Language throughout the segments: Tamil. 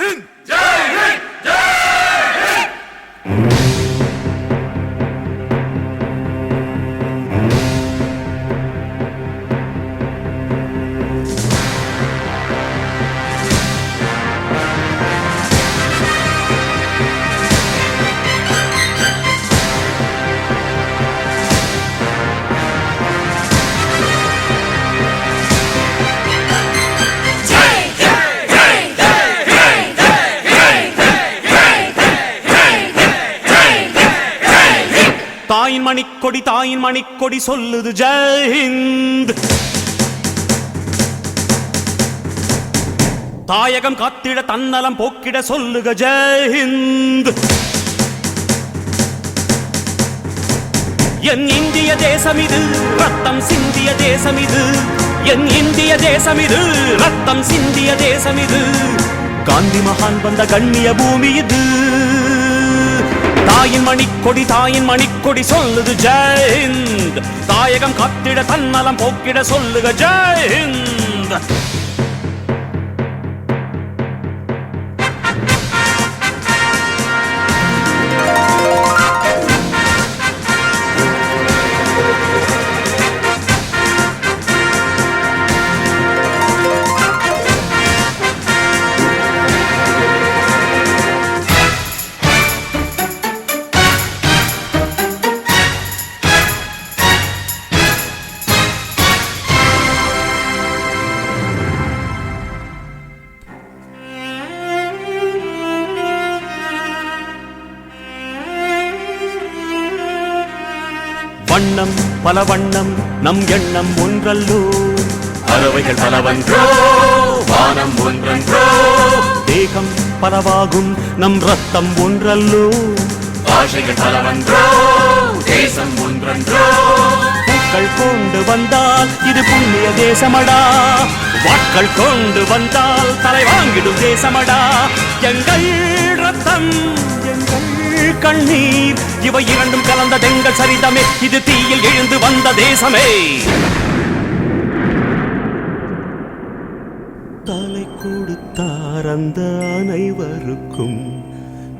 ஹிந்த் ஜெய் ஹிந்த் ஜெய் ஹிந்த். தாயின் மணிக்கொடி தாயின் மணிக்கொடி சொல்லுது ஜெய் ஹிந்த். தாயகம் காத்திட தன்னலம் போக்கிட சொல்லுக ஜெய் ஹிந்த். என் இந்திய தேசம் இது ரத்தம் சிந்திய தேசம் இது. என் இந்திய தேசம் இது ரத்தம் சிந்திய தேசம் இது. காந்தி மகான் வந்த கண்ணிய பூமி இது. தாயின் மணிக்கொடி சொல்லுது ஜெய் ஹிந்த். தாயகம் காத்திட தன்னலம் போக்கிட சொல்லுக ஜெய் ஹிந்த். வண்ணம் பல வண்ணம் நம் எண்ணம் ஒன்றல்லோ. பறவைகள் பலவன்றோ வானம் ஒன்றன்றோ. தேகம் பலவாகும் நம் ரத்தம் ஒன்றல்லோ. பாஷைகள் பலவன்றோ தேசம் ஒன்றன்றோ. பூக்கள் கொண்டு வந்தால் இது புண்ணிய தேசமடா. வாட்கள் கொண்டு வந்தால் தலை வாங்கிடும் தேசமடா. எங்கள் ரத்தம் எங்கள் கண்ணீர் இவை இரண்டும் கலந்த தெங்கள் சரிதமே. இது தீயில் எழுந்து வந்த தேசமே. தலை கொடுத்தார் அந்த அனைவருக்கும்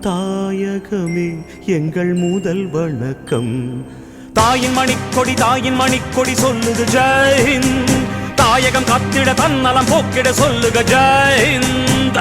தாயகமே எங்கள் முதல் வணக்கம். தாயின் மணிக்கொடி சொல்லுது ஜெய் ஹிந்த். தாயகம் காத்திட தன்னலம் போக்கிட சொல்லுக ஜெய் ஹிந்த்.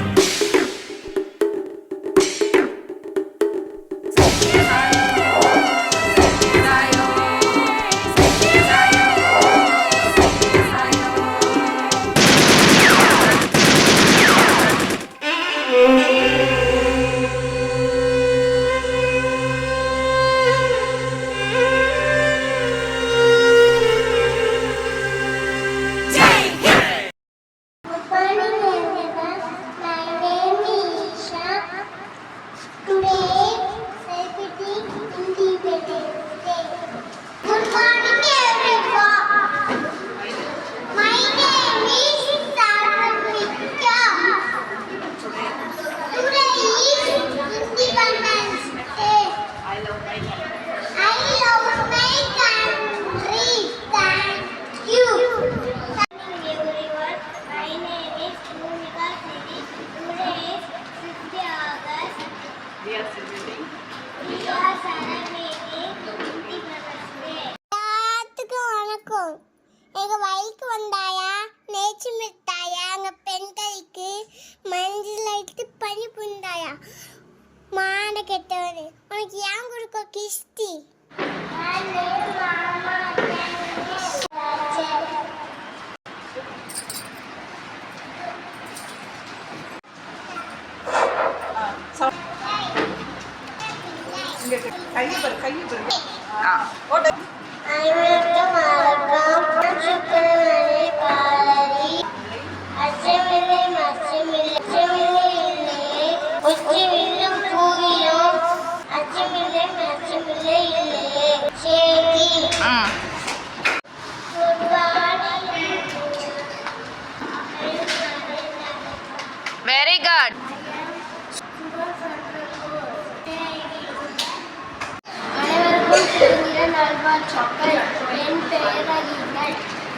எங்க வயலுக்கு வந்தாயா நேச்சு மிட்டாயா அங்க பெண்களுக்கு மஞ்சள் லைட்டு பனி புந்தாயா மான கெட்டவனு உனக்கு ஏன் கொடுக்க கிஸ்தி Very good.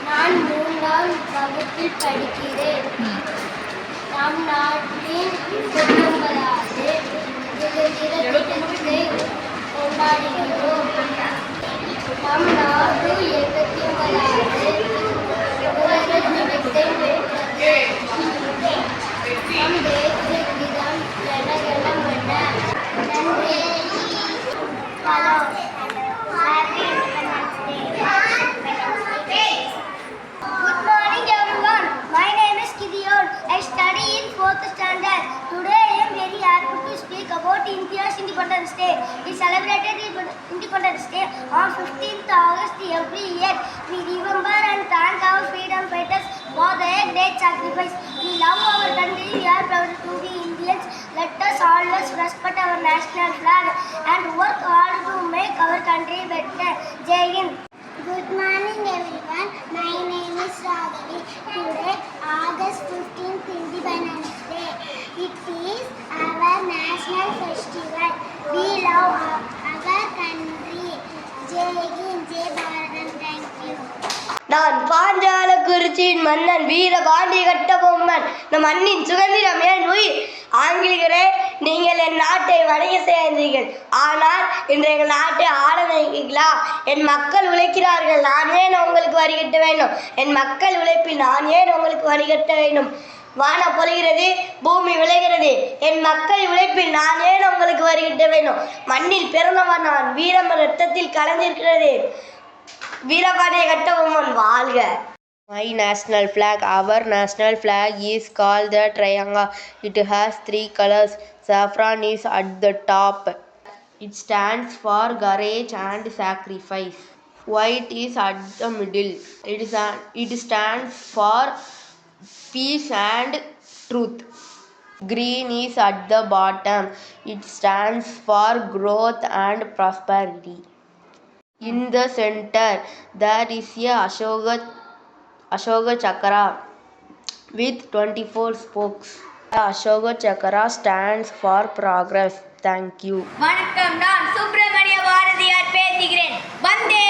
நான் 3ஆம் வகுப்பில் படிக்கிறேன். நம் நாட்டின் first Independence Day. We celebrated Independence Day on 15th August every year. We remember and thank our freedom fighters for their great sacrifice. We love our country. We are proud to be Indians. Let us always respect our national flag and work hard to make our country better. Jai Hind. Good morning everyone. My name is Raghavi. Today, August 15th, Independence Day. It is our national festival. We love our country. Jai Hind, Jai Bharat. Thank you. நான் பாஞ்சாலக்குறிச்சியின் மன்னன் வீரபாண்டிய கட்டபொம்மன். நம் மண்ணின் சுதந்திரம் என் உயிர். ஆங்கிலேயரே, நீங்கள் என் நாட்டை வணிக செய்தீர்கள். ஆனால் இன்று எங்கள் நாட்டை ஆள நினைக்கிறீர்களா? என் மக்கள் உழைக்கிறார்கள், நான் ஏன் உங்களுக்கு வரி கட்ட வேண்டும்? என் மக்கள் உழைப்பில் நான் ஏன் உங்களுக்கு வரி கட்ட வேண்டும்? வானம் பொழிகிறது, பூமி விளைகிறது, என் மக்கள் உழைப்பில் நான் ஏன் உங்களுக்கு வரி கட்ட வேண்டும்? மண்ணில் பிறந்தவன் நான், வீரம் ரத்தத்தில் கலந்திருக்கிறது. வீரபாண்டிய கட்டபொம்மன் வாழ்க. My national flag, our national flag is called the triangle. It has 3 colors. Saffron is at the top. It stands for courage and sacrifice. White is at the middle. It stands for peace and truth. Green is at the bottom. It stands for growth and prosperity. In the center, there is a Ashoka Chakra with 24 spokes. The Ashoka Chakra stands for progress. Thank you. வணக்கம், நான் சுப்பிரமணிய பாரதியார் பேசுகிறேன். வந்தே